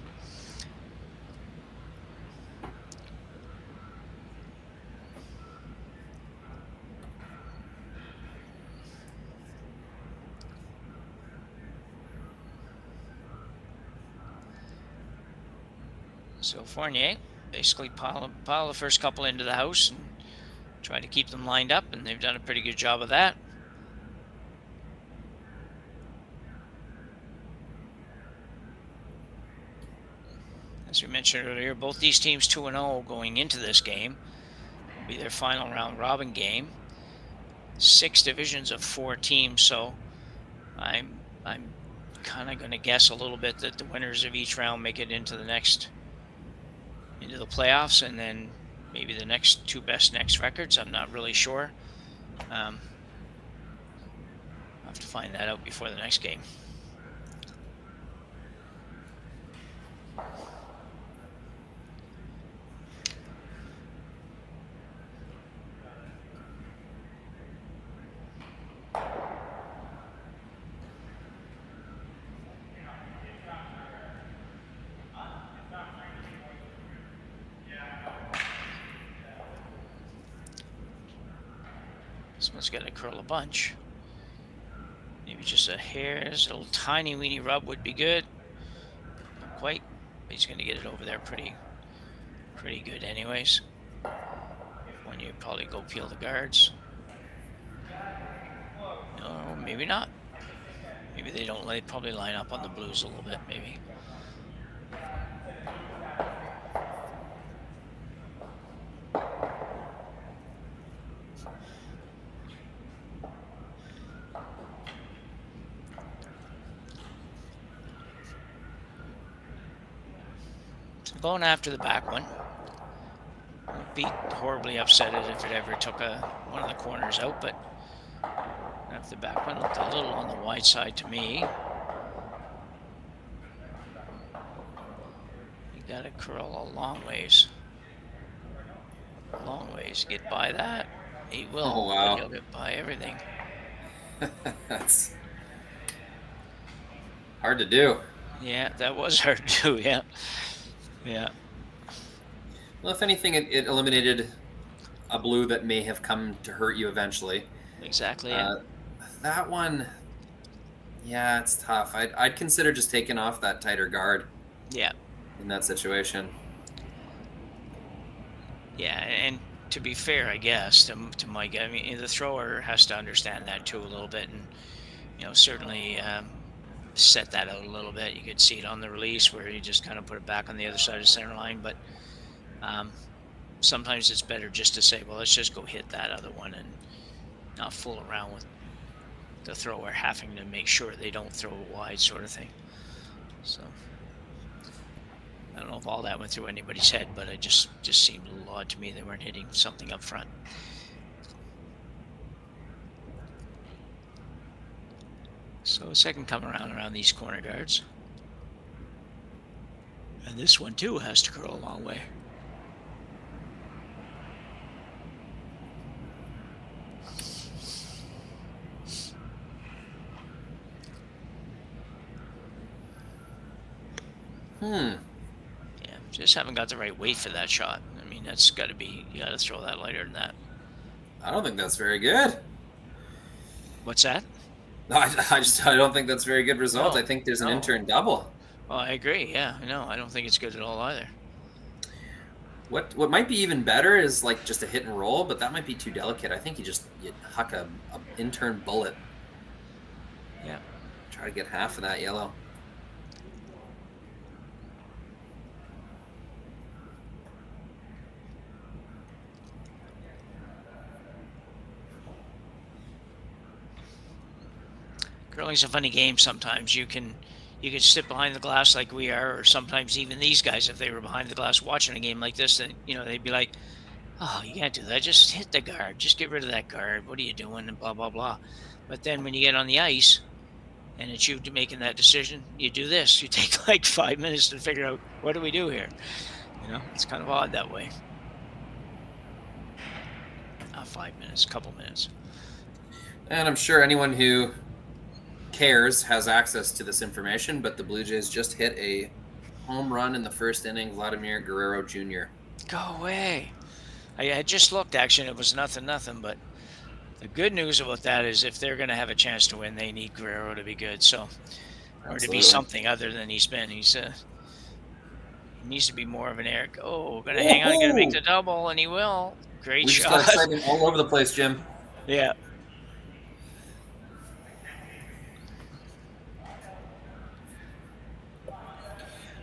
So Fournier basically pile the first couple into the house and try to keep them lined up, and they've done a pretty good job of that. As we mentioned earlier, both these teams 2-0 going into this game. Will be their final round robin game. 6 divisions of 4 teams, so I'm kind of going to guess a little bit that the winners of each round make it into the playoffs, and then maybe the next 2 best next records. I'm not really sure. I'll have to find that out before the next game. This one's got to curl a bunch. Maybe just a hair's little tiny weeny rub would be good. Not quite. He's going to get it over there pretty good anyways. When you probably go peel the guards. No, maybe not. Maybe they don't. They probably line up on the blues a little bit, maybe. Going after the back one. Wouldn't be horribly upset if it ever took one of the corners out, but after the back one looked a little on the wide side to me. You gotta curl a long ways. Long ways. Get by that. He will. Oh, wow. He'll get by everything. That's hard to do. Yeah, that was hard to do, yeah. Yeah. Well, if anything, it eliminated a blue that may have come to hurt you eventually. Exactly. Yeah. That one, yeah, it's tough. I'd consider just taking off that tighter guard. Yeah. In that situation. Yeah, and to be fair, I guess to Mike, I mean, the thrower has to understand that too a little bit, and certainly. Set that out a little bit. You could see it on the release where he just kind of put it back on the other side of the center line, but sometimes it's better just to say, well, let's just go hit that other one and not fool around with the thrower having to make sure they don't throw it wide, sort of thing. So I don't know if all that went through anybody's head, but it just seemed a little odd to me they weren't hitting something up front. So second come around these corner guards. And this one too has to curl a long way. Yeah, just haven't got the right weight for that shot. I mean, that's got to be, you got to throw that lighter than that. I don't think that's very good. What's that? No, I don't think that's very good result. No, I think there's an no. intern double. Well, I agree. Yeah, no, I don't think it's good at all either. What might be even better is like just a hit and roll, but that might be too delicate. I think you huck a in-turn bullet. Yeah. Try to get half of that yellow. Curling's a funny game sometimes. You can sit behind the glass like we are, or sometimes even these guys, if they were behind the glass watching a game like this, then they'd be like, "Oh, you can't do that. Just hit the guard. Just get rid of that guard. What are you doing?" And blah blah blah. But then when you get on the ice, and it's you making that decision, you do this. You take like 5 minutes to figure out what do we do here. It's kind of odd that way. 5 minutes, couple minutes. And I'm sure anyone who cares has access to this information, but the Blue Jays just hit a home run in the first inning. Vladimir Guerrero Jr. Go away. I just looked, actually, and it was nothing, but the good news about that is if they're going to have a chance to win, they need Guerrero to be good, so or to be something other than he's been. He needs to be more of an Eric. Oh, going to hang on, going to make the double, and he will. Great shot. We just got excitement all over the place, Jim. Yeah.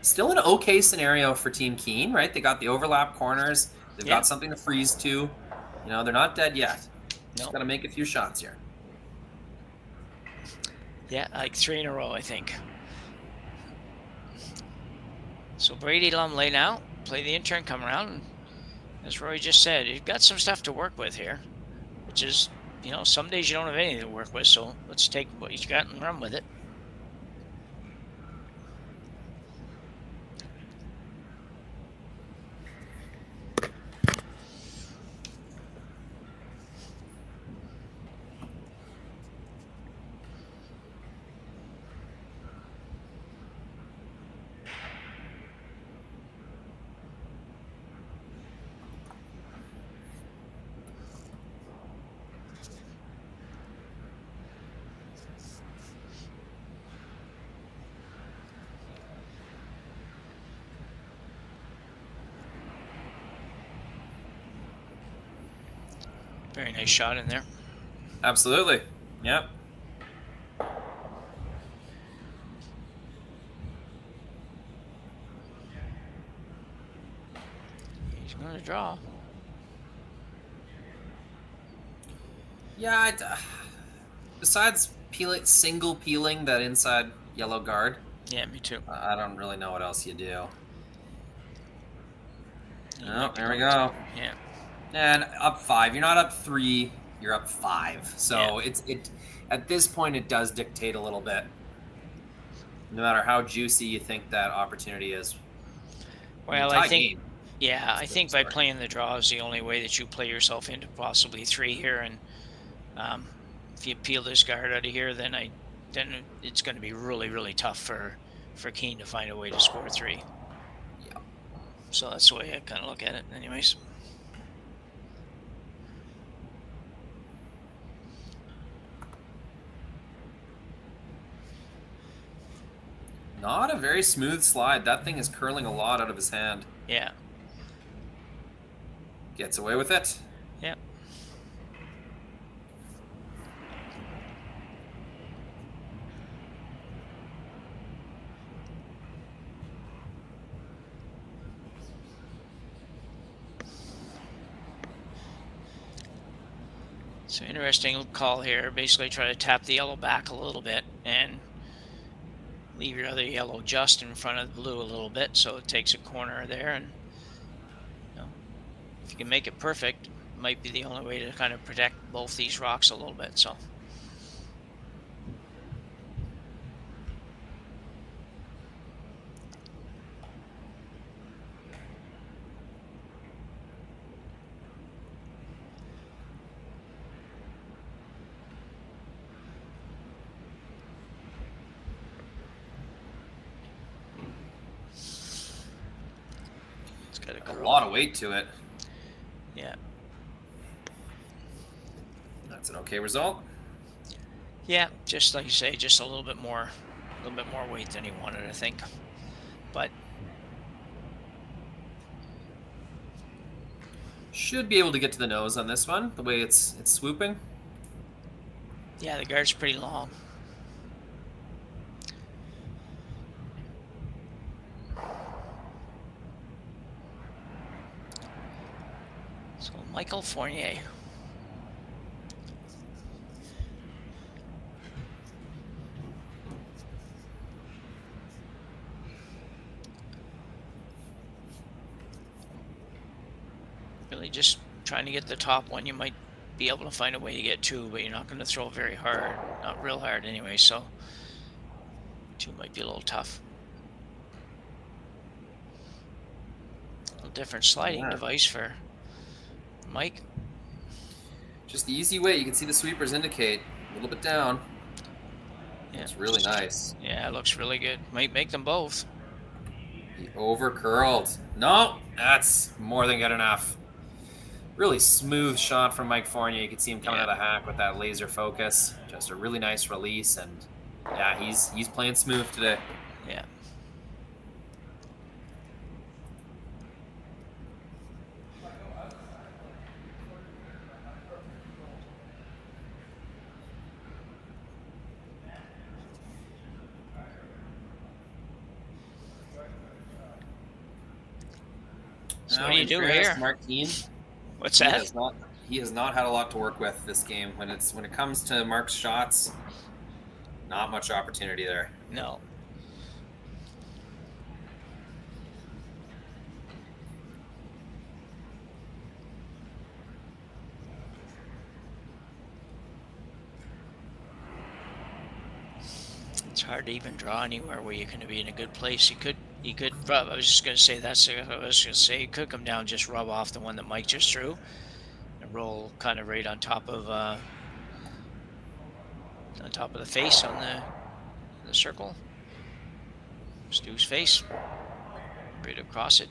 Still an okay scenario for Team Kean, right? They got the overlap corners. They've got something to freeze to. They're not dead yet. Just got to make a few shots here. Yeah, like 3 in a row, I think. So Brady Lumley now, play the intern, come around. And as Roy just said, you've got some stuff to work with here, which is, some days you don't have anything to work with, so let's take what you've got and run with it. Very nice shot in there. Absolutely. Yep. He's going to draw. Yeah, besides single peeling that inside yellow guard. Yeah, me too. I don't really know what else you do. Oh, there we go. Yeah. And up 5. You're not up 3. You're up 5. So it at this point it does dictate a little bit. No matter how juicy you think that opportunity is. Well, I think I think by playing the draw is the only way that you play yourself into possibly 3 here. And if you peel this guard out of here, then it's going to be really, really tough for Kean to find a way to score 3. Yeah. So that's the way I kind of look at it, anyways. Not a very smooth slide. That thing is curling a lot out of his hand. Yeah. Gets away with it. Yep. So interesting call here. Basically try to tap the yellow back a little bit and leave your other yellow just in front of the blue a little bit, so it takes a corner there. And if you can make it perfect, it might be the only way to kind of protect both these rocks a little bit. So a lot of weight to it. Yeah. That's an okay result. Yeah, just like you say, just a little bit more weight than he wanted, I think. but Should be able to get to the nose on this one, the way it's swooping. yeah, the guard's pretty long. So Michael Fournier. Really just trying to get the top one. You might be able to find a way to get two, but you're not going to throw very hard. Not real hard anyway, so two might be a little tough. A little different sliding device for Mike. Just the easy way. You can see the sweepers indicate a little bit down. Yeah, it's really nice. Yeah, it looks really good. Might make them both. He over curled. No, that's more than good enough. Really smooth shot from Mike Fournier. You can see him coming out of the hack with that laser focus. Just a really nice release, and yeah, he's playing smooth today. Yeah. So what do you do here? Mark Kean, What's that? He has not had a lot to work with this game. When it comes to Mark's shots, not much opportunity there. No. It's hard to even draw anywhere where you're going to be in a good place. You could rub. I was just going to say that's. I was going to say you could come down, just rub off the one that Mike just threw, and roll kind of right on top of the face on the circle. Stu's face, right across it.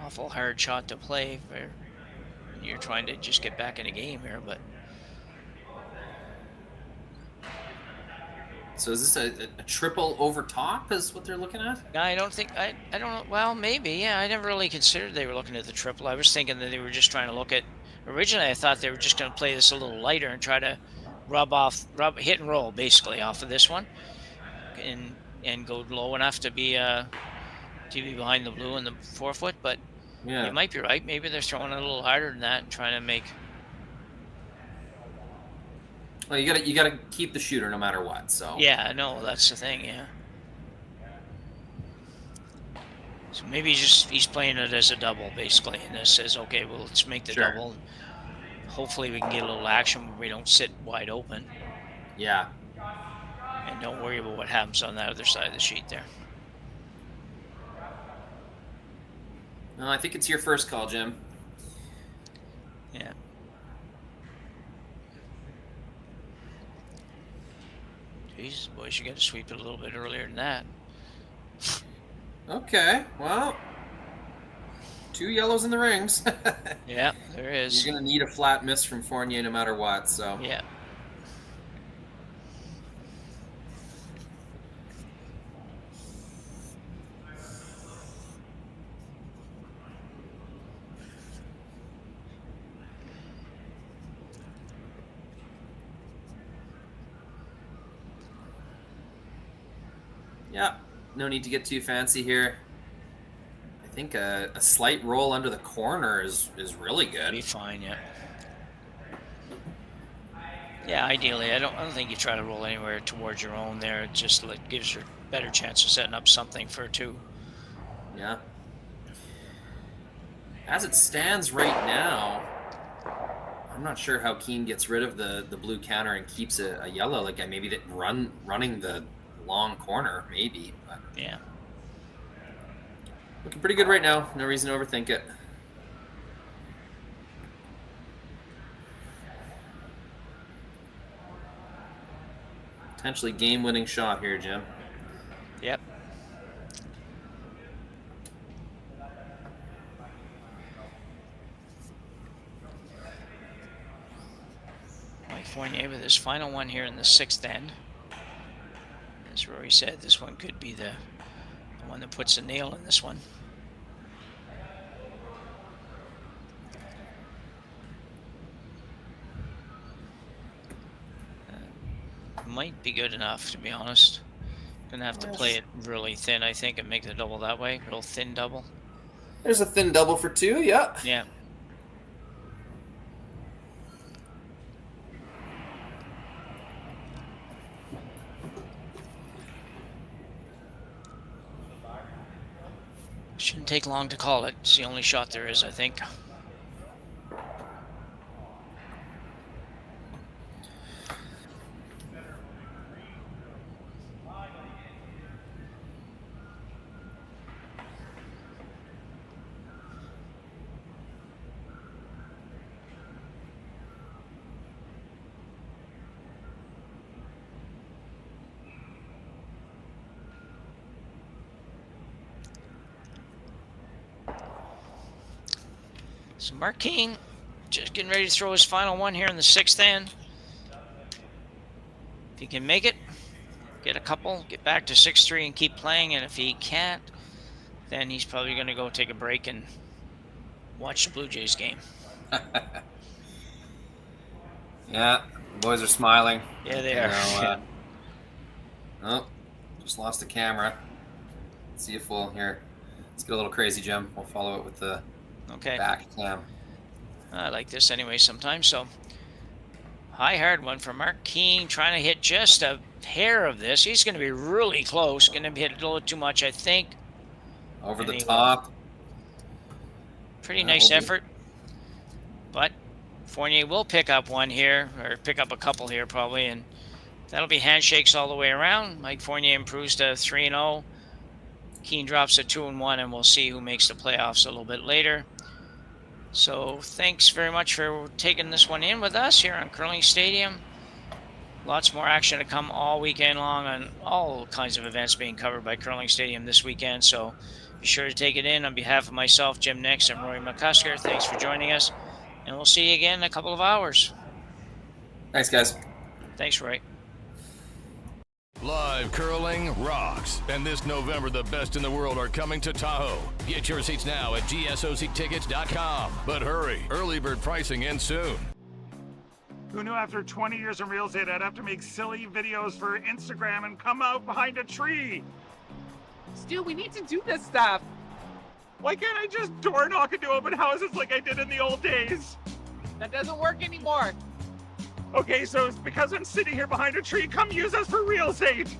Awful hard shot to play when you're trying to just get back in a game here, but. So is this a triple over top is what they're looking at? I don't think, I don't know, well, maybe, yeah, I never really considered they were looking at the triple. I was thinking that they were just trying to look at, originally I thought they were just going to play this a little lighter and try to hit and roll, basically, off of this one, and go low enough to be behind the blue and the forefoot, but yeah, you might be right. Maybe they're throwing a little harder than that and trying to make... Well, you gotta keep the shooter no matter what. So yeah, no, that's the thing. Yeah. So maybe he's playing it as a double basically, and this says, okay, well let's make the double. Hopefully we can get a little action where we don't sit wide open. Yeah. And don't worry about what happens on that other side of the sheet there. No, I think it's your first call, Jim. Yeah. Jesus, boys, you got to sweep it a little bit earlier than that. Okay, well, 2 yellows in the rings. Yeah, there is. You're going to need a flat miss from Fournier no matter what, so. Yeah. Yeah, no need to get too fancy here. I think a slight roll under the corner is really good. Be fine, yeah. Yeah, ideally, I don't think you try to roll anywhere towards your own there. It just gives you a better chance of setting up something for a 2. Yeah. As it stands right now, I'm not sure how Kean gets rid of the blue counter and keeps a yellow. Like maybe that running the long corner, maybe. But yeah. Looking pretty good right now. No reason to overthink it. Potentially game-winning shot here, Jim. Yep. Mike Fournier with his final one here in the 6th end. As Rory said, this one could be the one that puts a nail in this one. Might be good enough, to be honest. Gonna have to play it really thin, I think, and make the double that way. Real thin double. There's a thin double for 2, yeah. Yeah. Shouldn't take long to call it. It's the only shot there is, I think. So Mark Kean just getting ready to throw his final one here in the 6th end. If he can make it, get a couple, get back to 6-3 and keep playing. And if he can't, then he's probably going to go take a break and watch the Blue Jays game. Yeah, the boys are smiling. Yeah, they are. Oh, just lost the camera. Let's see if we'll here. Let's get a little crazy, Jim. We'll follow it with the back cam. I like this anyway sometimes. So high hard one for Mark Kean, trying to hit just a hair of this. He's going to be really close. Going to hit it a little too much, I think. Over the top. Pretty nice effort. But Fournier will pick up one here, or pick up a couple here probably, and that'll be handshakes all the way around. Mike Fournier improves to 3-0. Kean drops to 2-1, and we'll see who makes the playoffs a little bit later. So thanks very much for taking this one in with us here on Curling Stadium. Lots more action to come all weekend long on all kinds of events being covered by Curling Stadium this weekend. So be sure to take it in. On behalf of myself, Jim Nix, and Rory McCusker, thanks for joining us. And we'll see you again in a couple of hours. Thanks, guys. Thanks, Roy. Live curling rocks. And this November, the best in the world are coming to Tahoe. Get your seats now at gsoctickets.com. But hurry, early bird pricing ends soon. Who knew after 20 years in real estate I'd have to make silly videos for Instagram and come out behind a tree? Stu, we need to do this stuff. Why can't I just door knock into open houses like I did in the old days? That doesn't work anymore. Okay, so it's because I'm sitting here behind a tree. Come use us for real estate.